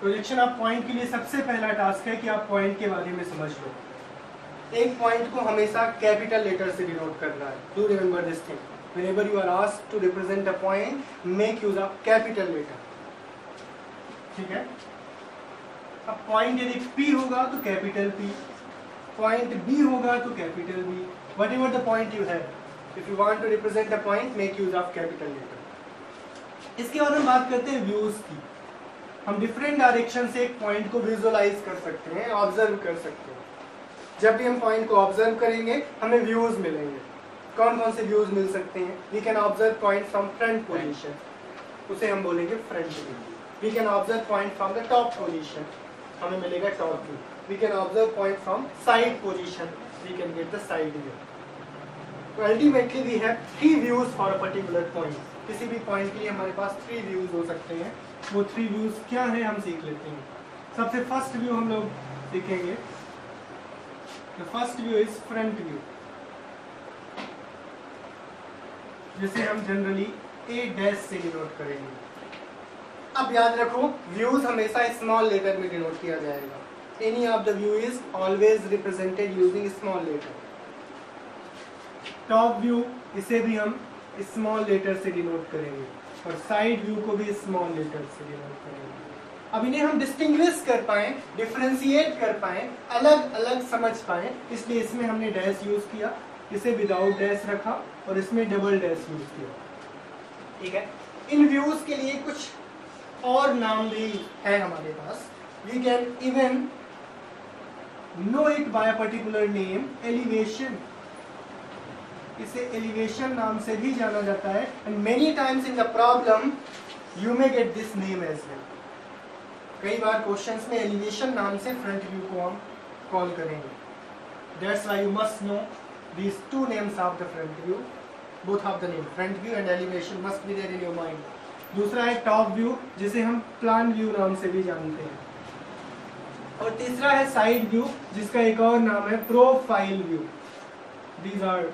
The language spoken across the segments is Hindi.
प्रोजेक्शन ऑफ पॉइंट के लिए सबसे पहला टास्क है कि आप पॉइंट के बारे में समझ लो। एक पॉइंट को हमेशा कैपिटल लेटर से डिनोट करना है। Do remember this thing, whenever you are asked to represent a point, make use of capital letter. ठीक है। अब पॉइंट यदि P होगा तो कैपिटल P, पॉइंट B होगा तो capital B, whatever the point you have, if you want to represent a point, make use of capital letter। इसके बाद हम बात करते हैं व्यूज की। हम डिफरेंट डायरेक्शन से एक पॉइंट को विजुअलाइज कर सकते हैं, ऑब्जर्व कर सकते हैं। जब भी हम पॉइंट को ऑब्जर्व करेंगे हमें व्यूज मिलेंगे। कौन कौन से व्यूज मिल सकते हैं? We can observe point from front position, उसे हम बोलेंगे front view. We can observe point from the top position, हमें मिलेगा top view. We can observe point from side position, we can get the side view. तो ultimately we have 3 views for a particular point. किसी भी पॉइंट के लिए हमारे पास 3 व्यूज हो सकते हैं। वो 3 व्यूज क्या है हम सीख लेते हैं। सबसे फर्स्ट व्यू हम लोग सीखेंगे। The first view is front view, जिसे हम जनरली A' से डिनोट करेंगे। अब याद रखो, व्यूज हमेशा स्मॉल लेटर में डिनोट किया जाएगा। Any of the view is always represented using small letter. Top view, इसे भी हम स्मॉल लेटर से डिनोट करेंगे और साइड व्यू को भी स्मॉल लेटर से डिनोट करेंगे। अब इन्हें हम डिस्टिंग्विश कर पाए, डिफरेंशिएट कर पाए, अलग अलग समझ पाए, इसलिए इसमें हमने डैश यूज किया, इसे विदाउट डैश रखा और इसमें डबल डैश यूज किया। ठीक है। इन व्यूज के लिए कुछ और नाम भी है हमारे पास। We can even know it by a particular name, elevation. इसे एलिवेशन नाम से भी जाना जाता है। And many times in the problem you may get this name as well. कई बार क्वेश्चंस में एलिवेशन नाम से फ्रंट व्यू को हम कॉल करेंगे। That's why you must know these 2 names of the front view, both of the name front view and elevation must be there in your mind. दूसरा है टॉप व्यू, जिसे हम प्लान व्यू नाम से भी जानते हैं। और तीसरा है साइड व्यू, जिसका एक और नाम है profile view. These are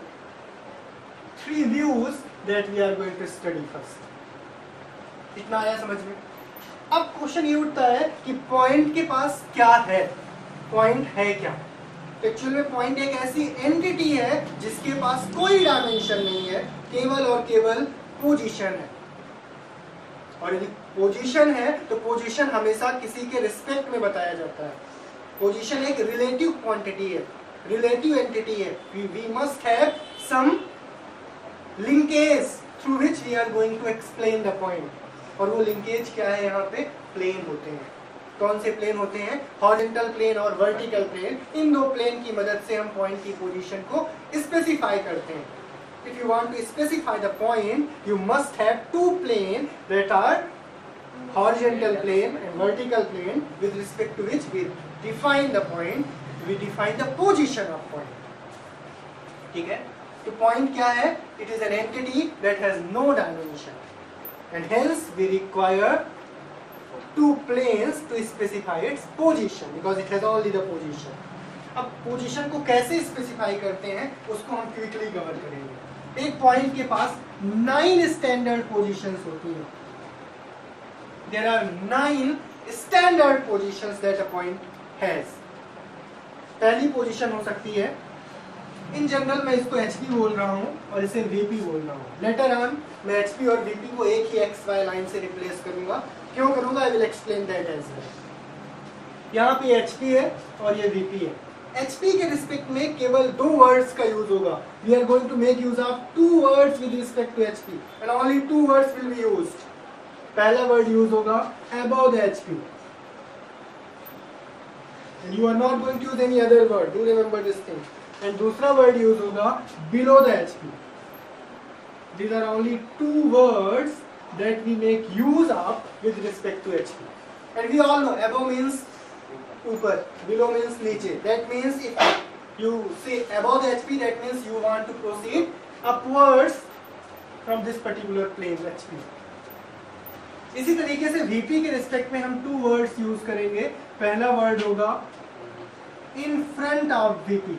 3 views that we are going to study first. इतना आया समझ में? अब क्वेश्चन ये उठता है कि पॉइंट के पास क्या है, पॉइंट है क्या? एक्चुअल में पॉइंट एक ऐसी एंटिटी है जिसके पास कोई डायमेंशन नहीं है, केवल और केवल पोजीशन है। और यदि पोजीशन है तो पोजीशन हमेशा किसी के रिस्पेक्ट में बताया जाता है। पोजीशन एक रिलेटिव क्वांटिटी है, रिलेटिव एंटिटी है। We must have some linkage through which we are going to explain the point. और वो लिंकेज क्या है? यहाँ पे प्लेन होते हैं। कौन से प्लेन होते हैं? हॉरिजॉन्टल प्लेन और वर्टिकल प्लेन। इन 2 प्लेन की मदद से हम पॉइंट की पोजीशन को स्पेसिफाई करते हैं। If you want to specify the point, you must have 2 plane that are horizontal plane and vertical plane with respect to which we define the point, we define the position of point. ठीक है। तो पॉइंट क्या है? It is an entity that has no dimension and hence we require 2 planes to specify its position because it has only the position. अब पोजीशन को कैसे स्पेसिफाई करते हैं उसको हम क्विकली कवर करेंगे। एक पॉइंट के पास 9 स्टैंडर्ड पोजीशंस होती हैं। There are 9 standard positions that a point has. पहली पोजीशन हो सकती है, इन जनरल मैं इसको HP बोल रहा हूँ और इसे VP बोल रहा हूँ। लेटर ऑन मैं HP और VP को एक ही XY लाइन से रिप्लेस करूंगा। क्यों करूंगा? I will explain that as well. यहाँ पे HP है और ये VP है। HP के रिस्पेक्ट में केवल 2 वर्ड्स का यूज होगा। We are going to make use of 2 words with respect to HP and only 2 words will be used. पहला वर्ड यूज होगा above the HP and you are not going to use any other word, do remember this thing. And दूसरा वर्ड यूज होगा below the HP. These are only 2 words that we make use of with respect to HP. And we all know above means ऊपर, below means नीचे. That means if you say above the HP, that means you want to proceed upwards from this particular plane HP. इसी तरीके से VP के रिस्पेक्ट में हम 2 वर्ड्स यूज करेंगे। पहला वर्ड होगा in front of VP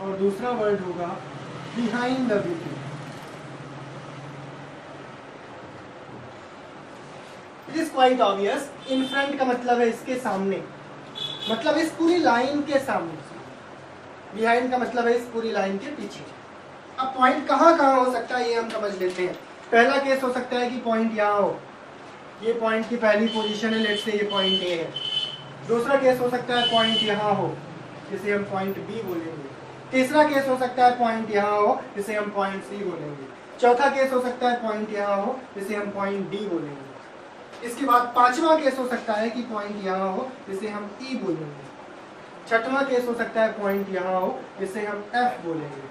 और दूसरा वर्ड होगा behind the VP। It is quite obvious. In front का मतलब है इसके सामने, मतलब इस पूरी लाइन के सामने। बिहाइंड का मतलब है इस पूरी लाइन के पीछे। अब पॉइंट कहाँ कहाँ हो सकता है ये हम समझ लेते हैं। पहला केस हो सकता है कि पॉइंट यहाँ हो, ये पॉइंट की पहली पोजीशन है, लेट्स से ये पॉइंट ए है। दूसरा केस हो सकता है पॉइंट यहाँ हो, जिसे हम पॉइंट बी बोलेंगे। तीसरा केस हो सकता है पॉइंट यहाँ हो, जिसे हम पॉइंट सी बोलेंगे। चौथा केस हो सकता है पॉइंट यहाँ हो, जिसे हम पॉइंट डी बोलेंगे। इसके बाद पांचवा केस हो सकता है कि पॉइंट यहाँ हो, जिसे हम ई बोलेंगे। छठवां केस हो सकता है पॉइंट यहाँ हो, जिसे हम एफ बोलेंगे।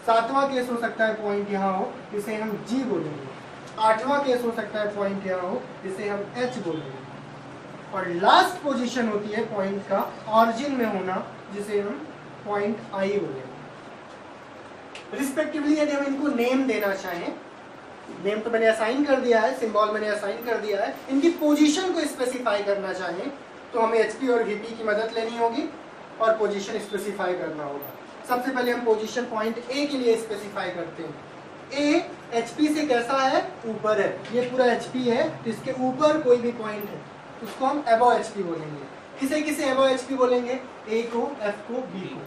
सातवां केस हो सकता है पॉइंट यहाँ हो, जिसे हम जी बोलेंगे। आठवां केस हो सकता है पॉइंट यहाँ हो, जिसे हम एच बोलेंगे। और लास्ट पोजीशन होती है पॉइंट का ऑरिजिन में होना, जिसे हम पॉइंट आई बोलेंगे। रिस्पेक्टिवली यदि हम इनको नेम देना चाहें, नेम तो मैंने असाइन कर दिया है, सिंबल मैंने असाइन कर दिया है, इनकी पोजीशन को स्पेसिफाई करना चाहें तो हमें एचपी और वीपी की मदद लेनी होगी और पोजीशन स्पेसिफाई करना होगा। सबसे पहले हम पोजीशन पॉइंट ए के लिए स्पेसिफाई करते हैं। ए एचपी से कैसा है, ऊपर है, ये पूरा एचपी है, तो इसके ऊपर कोई भी पॉइंट है उसको हम अबव एचपी बोलेंगे। किसे किसे अबव एचपी बोलेंगे, ए को, एफ को, बी को।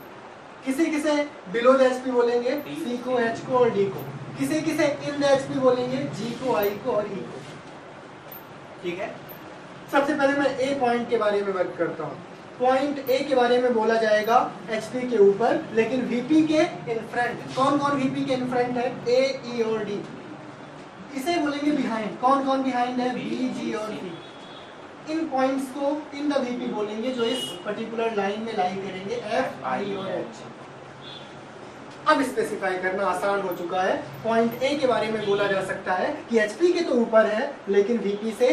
किसे किसे बिलो द एचपी बोलेंगे, सी को, एच को और डी को। किसे किसे इन द एचपी बोलेंगे, जी को, आई को और ई को। ठीक है, सबसे पहले मैं ए पॉइंट के बारे में बात करता हूँ। पॉइंट ए के बारे में बोला जाएगा एचपी के ऊपर, लेकिन वीपी के इन फ्रंट। कौन कौन वीपी के इन फ्रंट है, ए, ई और डी। इसे बोलेंगे बिहाइंड। कौन कौन बिहाइंड है, बी, जी और सी। इन पॉइंट्स को इन द वीपी बोलेंगे, जो इस पर्टिकुलर लाइन में लाई करेंगे, एफ, आई और एच। अब स्पेसिफाई करना आसान हो चुका है। पॉइंट ए के बारे में बोला जा सकता है कि एचपी के तो ऊपर है, लेकिन वीपी से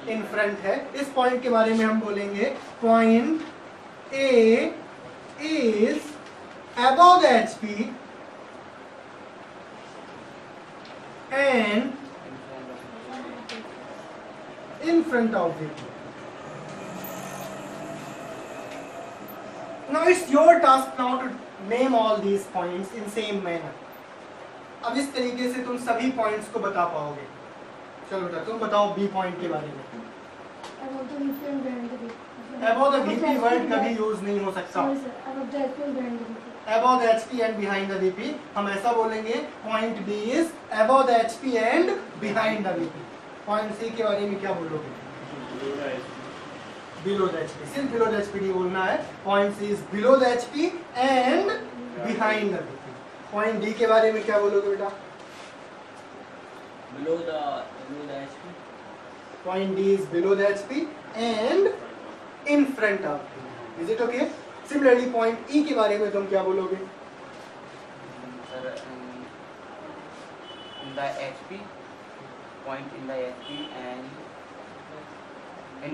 इन फ्रंट है। इस पॉइंट के बारे में हम बोलेंगे point A is above the HP and in front of VP. Now it's your task now to name all these points in same manner. अब इस तरीके से तुम सभी पॉइंट्स को बता पाओगे। चलो बेटा तुम बताओ बी पॉइंट के बारे में। Above the VP वर्ड कभी यूज नहीं हो सकता। Above the HP and behind the VP हम ऐसा बोलेंगे, point B is above the HP and behind the VP। Point C के बारे में क्या बोलोगे, बिलो द एचपी। सिर्फ बिलो द एचपी नहीं बोलना है, point C is below the HP and behind the VP. Point D के बारे में क्या बोलोगे बेटा, below the HP. Point D is below the HP and in front of. Is it okay? Similarly point E के बारे में तुम क्या बोलोगे, in the HP, point in the HP and in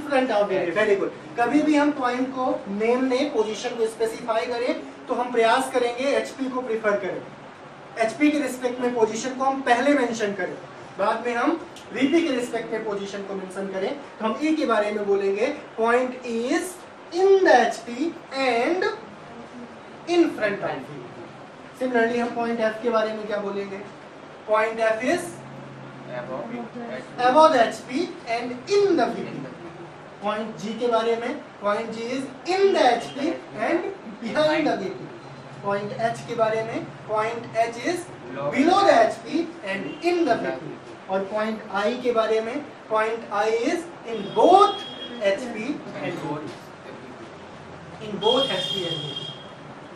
front of it। Very good. कभी भी हम पॉइंट को नेम ने पोजीशन को स्पेसिफाई करें तो हम प्रयास करेंगे एचपी को प्रीफर करें। एचपी के रिस्पेक्ट में पोजीशन को हम पहले मेंशन करें, बाद में हम वीपी के रिस्पेक्ट में पोजीशन को मेंशन करें। तो हम ई के बारे में बोलेंगे point is in the HP and in front of VP. Similarly हम पॉइंट एफ के बारे में क्या बोलेंगे, point F is above the HP and in the VP। Point G के बारे में, point G is in the HP and behind the VP। Point H के बारे में, point H is below the HP and in the VP। और पॉइंट I के बारे में, point I is in both HP and VP। In both HP and VP।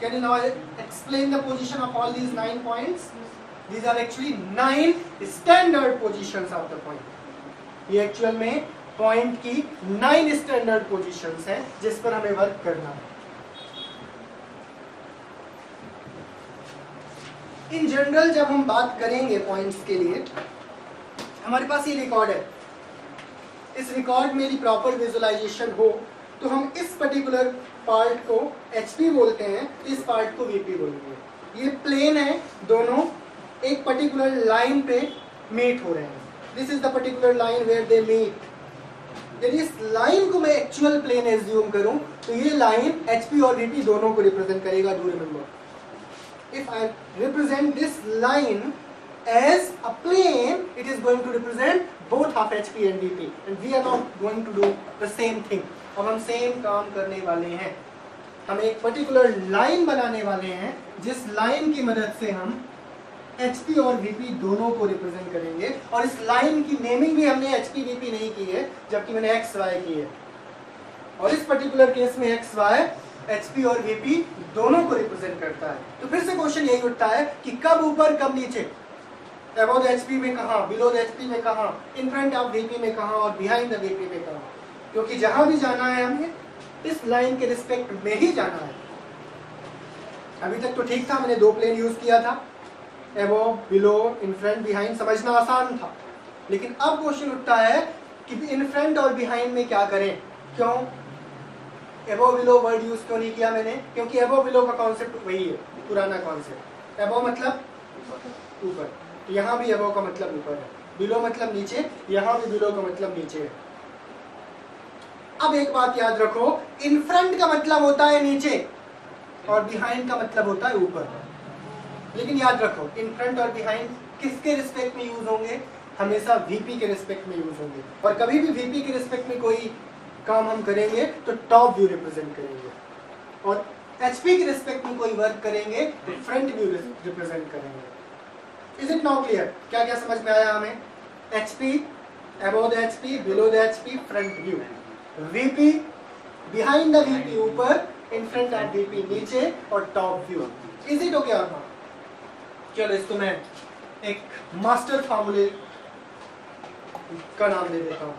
Can you now explain the position of all these 9 points? These are actually 9 standard positions of the point। ये एक्चुअल में पॉइंट की 9 स्टैंडर्ड पोजीशंस हैं जिस पर हमें वर्क करना है। इन जनरल जब हम बात करेंगे पॉइंट्स के लिए, हमारे पास ये रिकॉर्ड है। इस रिकॉर्ड में यदि प्रॉपर विजुअलाइजेशन हो तो हम इस पर्टिकुलर पार्ट को एचपी बोलते हैं, इस पार्ट को वीपी बोलेंगे। ये प्लेन है, दोनों एक पर्टिकुलर लाइन पे मीट हो रहे हैं। This is the particular line where they meet. यदि इस लाइन को मैं एक्चुअल प्लेन एज्यूम करूं तो ये लाइन एचपी और वीपी दोनों को रिप्रेजेंट करेगा। Do remember, if I represent this line as a plane, it is going to represent both half HP and VP and we are not going to do the same thing. अब हम सेम काम करने वाले हैं, हम एक पर्टिकुलर लाइन बनाने वाले हैं जिस लाइन की मदद से हम HP और VP दोनों को रिप्रेजेंट करेंगे, और इस लाइन की नेमिंग भी हमने HP VP नहीं की है जबकि मैंने XY की है, और इस पर्टिकुलर केस में XY HP और VP दोनों को रिप्रेजेंट करता है। तो फिर से क्वेश्चन यही उठता है कि कब ऊपर कब नीचे, अबव द HP में कहाँ, बिलो द HP में कहाँ, इन फ्रंट ऑफ VP में कहाँ और बिहाइंड द VP में कहाँ, क्योंकि जहां भी जाना है हमें इस लाइन के रिस्पेक्ट में ही जाना है। अभी तक तो ठीक था, मैंने दो प्लेन यूज किया था, above, below, in front, behind, समझना आसान था। लेकिन अब क्वेश्चन उठता है कि इन फ्रंट और बिहाइंड में क्या करें, क्यों अबव बिलो वर्ड यूज क्यों नहीं किया मैंने, क्योंकि अबव बिलो का कॉन्सेप्ट वही है, पुराना कॉन्सेप्ट। अबव मतलब ऊपर, यहाँ भी अबव का मतलब ऊपर है, बिलो मतलब नीचे, यहाँ भी बिलो का मतलब नीचे है। अब एक बात याद रखो, इन फ्रंट का मतलब होता है नीचे और बिहाइंड का मतलब होता है ऊपर। लेकिन याद रखो, इन फ्रंट और बिहाइंड किसके रिस्पेक्ट में यूज होंगे, हमेशा वीपी के रिस्पेक्ट में यूज होंगे। और कभी भी वीपी के रिस्पेक्ट में कोई काम हम करेंगे तो टॉप व्यू रिप्रेजेंट करेंगे, और एचपी के रिस्पेक्ट में कोई वर्क करेंगे तो फ्रंट व्यू रिप्रेजेंट करेंगे। Is it now clear? क्या क्या समझ में आया हमें? HP, above the HP, below the HP, front view. VP, behind the VP ऊपर, इन फ्रंट ऑफ वीपी नीचे, और top view. Is it okay? और चलो इसको मैं एक मास्टर फार्मूले का नाम दे देता हूँ,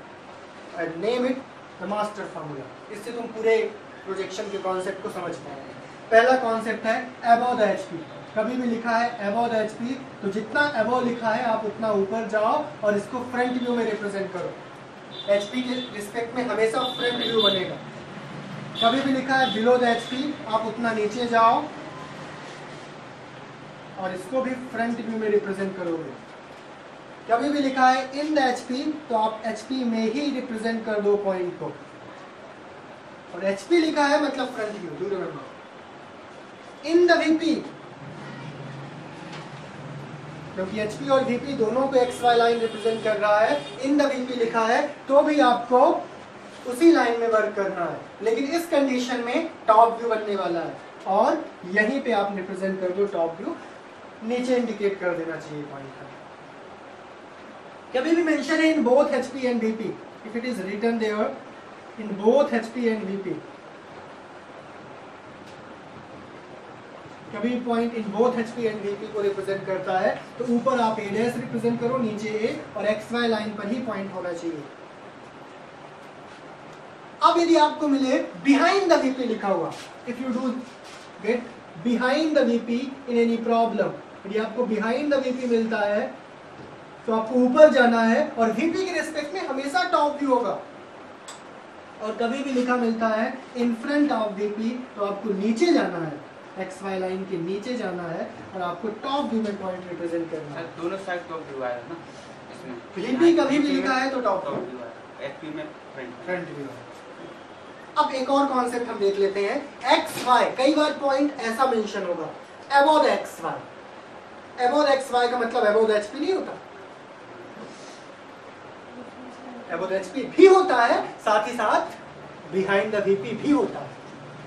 I name it the master formula. इससे तुम पूरे प्रोजेक्शन के कॉन्सेप्ट को समझ पाओगे। पहला कॉन्सेप्ट है अबव द एचपी। कभी भी लिखा है अबव द एचपी तो जितना अबव लिखा है आप उतना ऊपर जाओ और इसको फ्रंट व्यू में रिप्रेजेंट करो। एचपी के रिस्पेक्ट में हमेशा फ्रंट व्यू बनेगा। कभी भी लिखा है बिलो द एचपी आप उतना नीचे जाओ और इसको भी फ्रंट व्यू में रिप्रेजेंट करोगे। कभी भी लिखा है इन द एचपी तो आप एचपी में ही रिप्रेजेंट कर दो पॉइंट को, और एचपी लिखा है मतलब front view. Do remember in the VP, क्योंकि एचपी और वीपी दोनों को एक्स वाई लाइन रिप्रेजेंट कर रहा है। इन द वीपी लिखा है तो भी आपको उसी लाइन में वर्क करना है, लेकिन इस कंडीशन में टॉप व्यू बनने वाला है और यहीं पे आप रिप्रेजेंट कर दो टॉप व्यू। नीचे इंडिकेट कर देना चाहिए पॉइंट। कभी भी मेंशन है in both HP and VP, if it is written there in both HP and VP, कभी point in both HP and VP को रिप्रेजेंट करता है तो ऊपर आप ए डैश रिप्रेजेंट करो, नीचे ए, और एक्स वाई लाइन पर ही पॉइंट होना चाहिए। अब यदि आपको मिले बिहाइंड द वीपी लिखा हुआ, if you do get behind the VP in any problem, यदि आपको बिहाइंड द वीपी मिलता है तो आपको ऊपर जाना है और वीपी के रिस्पेक्ट में हमेशा टॉप व्यू होगा। और कभी भी लिखा मिलता है इन फ्रंट ऑफ वीपी तो आपको नीचे जाना है, एक्स वाई लाइन के नीचे जाना है और आपको टॉप व्यू में पॉइंट रिप्रेजेंट करना है। दोनों साइड टॉप व्यू आया ना इसमें, वीपी कभी भी लिखा है तो टॉप व्यू, एचपी में फ्रंट व्यू। अब एक और कॉन्सेप्ट हम देख लेते हैं, एक्स वाई। कई बार पॉइंट ऐसा मेंशन होगा above the X Y. Above the X Y का मतलब अबव द एचपी नहीं होता, अबव द एचपी भी होता है, साथ ही साथ बिहाइंड द वीपी भी होता है।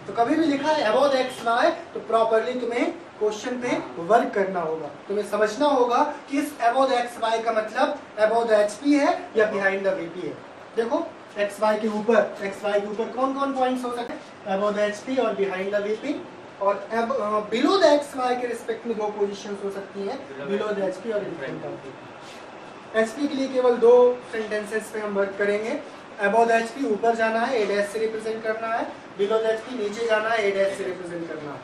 तो कभी भी लिखा है अबव द एक्स वाई तो प्रॉपर्ली तुम्हें क्वेश्चन पे वर्क करना होगा, तुम्हें समझना होगा कि इस अबव द एक्स वाई का मतलब अबव द एचपी है या बिहाइंड द वीपी है। देखो एक्स वाई के ऊपर कौन कौन पॉइंट्स हो सकते हैं, अबव द एचपी और बिहाइंड द वीपी, और बिलो द एक्स वाई के रिस्पेक्ट में दो पोजीशंस हो सकती हैं, बिलो द एचपी और इन फ्रंट ऑफ वीपी। एचपी के लिए केवल दो सेंटेंसेस पे हम वर्क करेंगे। अबव द एचपी ऊपर जाना है, ए डैश से रिप्रेजेंट करना है, बिलो द एचपी नीचे जाना है, ए डैश से रिप्रेजेंट करना है।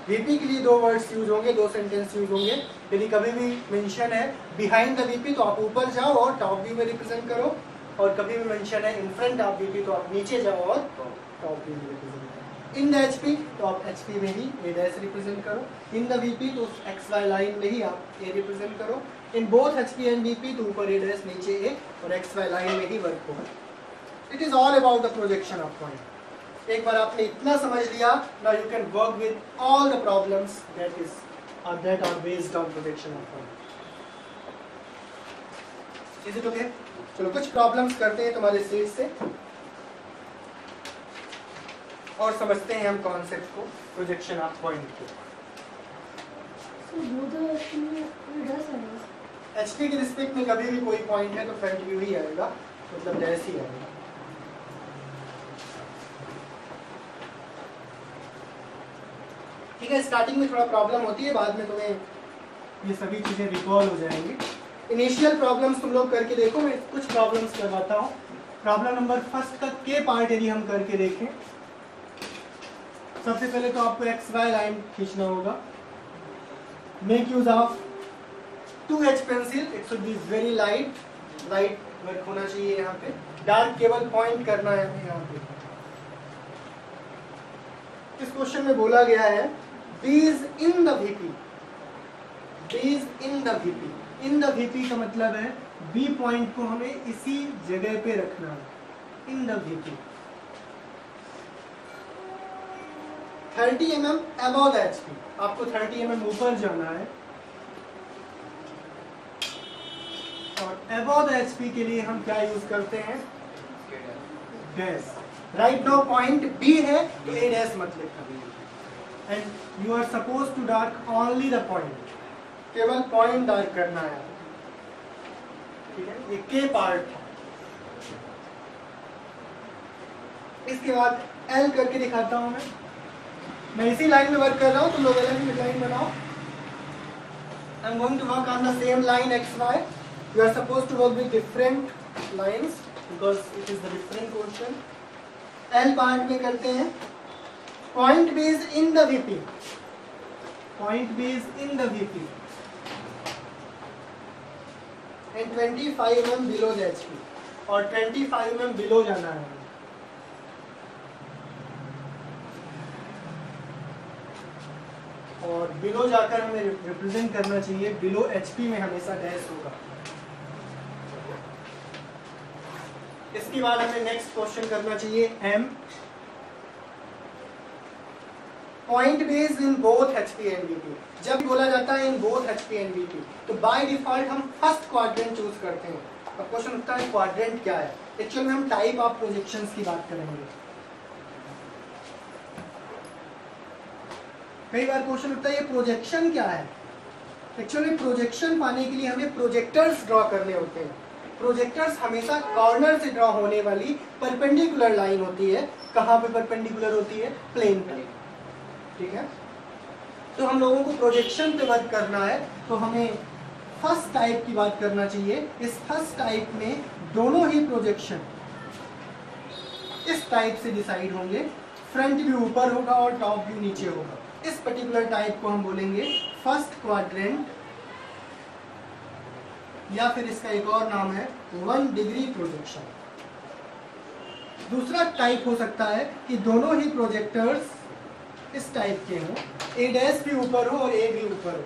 वीपी के लिए दो वर्ड्स यूज होंगे, दो सेंटेंस यूज होंगे। यदि कभी भी मेंशन है बिहाइंड द वीपी तो आप ऊपर जाओ और टॉप व्यू में रिप्रेजेंट करो, और कभी भी मेंशन है इन फ्रंट ऑफ वीपी तो आप नीचे जाओ और टॉप व्यू में रिप्रेजेंट करो। इन द एचपी तो आप एचपी में ही ए डैश रिप्रेजेंट करो, इन द वीपी तो एक्स वाई लाइन में ही आप ए रिप्रेजेंट करो, इन बोथ एचपी एंड वीपी तो ऊपर ए डैश नीचे ए और एक्स वाई लाइन में ही वर्क होगा। It is all about the projection of point. एक बार आपने इतना समझ लिया, now you can work with all the problems that are based on projection of point. Is it okay? चलो कुछ प्रॉब्लम्स करते हैं तुम्हारे सीट से और समझते हैं हम कॉन्सेप्ट को, प्रोजेक्शन ऑफ पॉइंट को। एचपी के रिस्पेक्ट में कभी भी कोई पॉइंट है तो फ्रंट व्यू ही आएगा, मतलब डैश ही आएगा। ठीक है, स्टार्टिंग में थोड़ा प्रॉब्लम होती है, बाद में तुम्हें ये सभी चीजें रिकॉल हो जाएंगी। इनिशियल प्रॉब्लम्स तुम लोग करके देखो, मैं कुछ प्रॉब्लम्स करवाता हूँ। प्रॉब्लम नंबर फर्स्ट का के पार्ट यदि हम करके देखें, सबसे पहले तो आपको एक्स वाई लाइन खींचना होगा। Make use of 2H pencil, it should be very light, light work होना चाहिए यहाँ पे। डार्क केवल पॉइंट करना है हमें यहाँ पे। इस क्वेश्चन में बोला गया है B is in the VP, B is in the VP। In the VP का मतलब है B पॉइंट को हमें इसी जगह पे रखना है, in the VP। 30 mm above the HP, आपको 30 mm ऊपर जाना है। और above the HP के लिए हम क्या यूज करते हैं? Dash. Right now point B है तो A डैश मत लिखना। And you are suppose to dark only the point, केवल पॉइंट डार्क करना है। ठीक है, ये के पार्ट है। इसके बाद L करके दिखाता हूं मैं इसी लाइन में वर्क कर रहा हूं, तुम लोग अलग लाइन बनाओ। I am going to work on the same line X Y. You are suppose to work with different lines because it is the different question. L part में करते हैं, point B is in the VP, point B is in the VP and 25 mm below the HP, और 25 mm below जाना है। और बिलो जाकर हमें रिप्रेजेंट करना चाहिए, बिलो HP में हमेशा डैश होगा। इसके बाद हमें नेक्स्ट क्वेश्चन करना चाहिए M। Point based in both HP and VP। जब बोला जाता है in both HP and VP तो बाय डिफॉल्ट हम फर्स्ट क्वाड्रेंट चूज करते हैं। अब क्वेश्चन उठता है क्वाड्रेंट क्या है? एक्चुअल में हम टाइप ऑफ प्रोजेक्शंस की बात करेंगे। कई बार क्वेश्चन उठता है ये प्रोजेक्शन क्या है? एक्चुअली प्रोजेक्शन पाने के लिए हमें प्रोजेक्टर्स ड्रॉ करने होते हैं। प्रोजेक्टर्स हमेशा कॉर्नर से ड्रॉ होने वाली परपेंडिकुलर लाइन होती है। कहाँ पे परपेंडिकुलर होती है? प्लेन पे। ठीक है, तो हम लोगों को प्रोजेक्शन पे वर्क करना है तो हमें फर्स्ट टाइप की बात करना चाहिए। इस फर्स्ट टाइप में दोनों ही प्रोजेक्शन इस टाइप से डिसाइड होंगे, फ्रंट व्यू ऊपर होगा और टॉप व्यू नीचे होगा। इस पर्टिकुलर टाइप को हम बोलेंगे फर्स्ट क्वाड्रेंट, या फिर इसका एक और नाम है 1 डिग्री प्रोजेक्शन। दूसरा टाइप हो सकता है कि दोनों ही प्रोजेक्टर्स इस टाइप के हों, ए डैश भी ऊपर हो और ए भी ऊपर हो,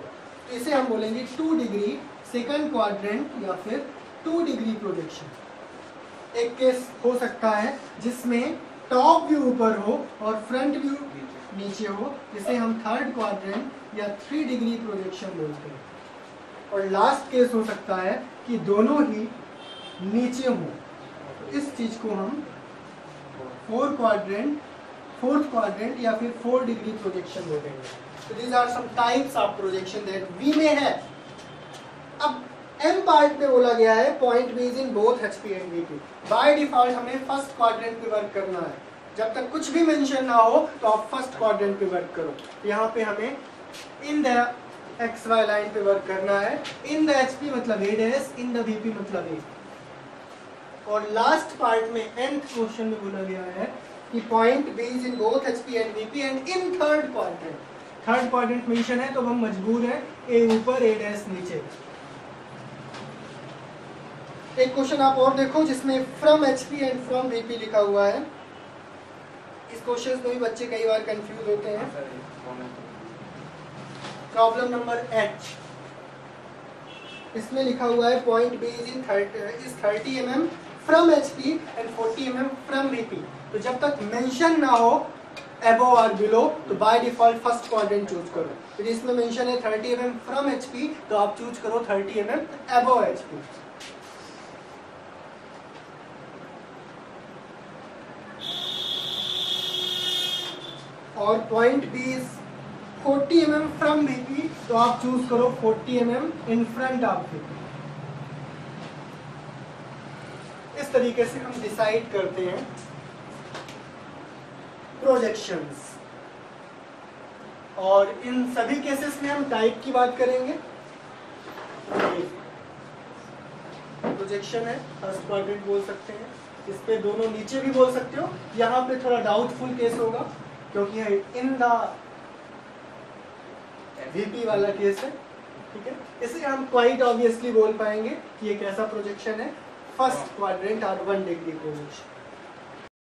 तो इसे हम बोलेंगे 2 डिग्री सेकंड क्वाड्रेंट या फिर 2 डिग्री प्रोजेक्शन। एक केस हो सकता है जिसमें टॉप व्यू ऊपर हो और फ्रंट व्यू नीचे हो, जिसे हम थर्ड क्वाड्रेंट या 3 डिग्री प्रोजेक्शन बोलते हैं। और लास्ट केस हो सकता है कि दोनों ही नीचे हों, तो इस चीज को हम फोर्थ क्वाड्रेंट या फिर 4 डिग्री प्रोजेक्शन बोलेंगे। तो these are some types of projection that we में है। अब M पार्ट में बोला गया है point B is in both HP and VP। By default हमें फर्स्ट क्वाड्रेंट पे वर्क करना है। जब तक कुछ भी मेंशन ना हो तो आप फर्स्ट क्वाड्रेंट पे वर्क करो। यहाँ पे हमें इन द XY लाइन पे वर्क करना है। इन द HP मतलब A dash, in the VP मतलब A। और लास्ट पार्ट में nth क्वेश्चन में बोला गया है कि point B is in both HP and VP and in third quadrant. Third quadrant mention है तो हम मजबूर हैं A ऊपर A डैश नीचे। एक क्वेश्चन आप और देखो जिसमें from HP and from VP लिखा हुआ है। इस क्वेश्चन में भी बच्चे कई बार कंफ्यूज होते हैं। प्रॉब्लम नंबर H, इसमें लिखा हुआ है point B is 30 mm from HP and 40 mm from VP। तो जब तक मेंशन ना हो above और below तो by default first quadrant choose करो। तो इसमें मेंशन है 30 mm फ्रॉम HP तो आप चूज करो 30 mm above HP। और point B is 40 mm from VP, तो आप चूज करो 40 mm in front of VP। इस तरीके से हम डिसाइड करते हैं प्रोजेक्शंस। और इन सभी केसेस में हम टाइप की बात करेंगे। प्रोजेक्शन है, फर्स्ट क्वाड्रेंट बोल सकते हैं, इस पे दोनों नीचे भी बोल सकते हो। यहाँ पे थोड़ा डाउटफुल केस होगा क्योंकि इन द VP वाला केस है, ठीक है। इसे हम क्वाइट ऑब्वियसली बोल पाएंगे कि ये कैसा प्रोजेक्शन है, फर्स्ट क्वाड्रेंट और 1 डिग्री प्रोजेक्शन।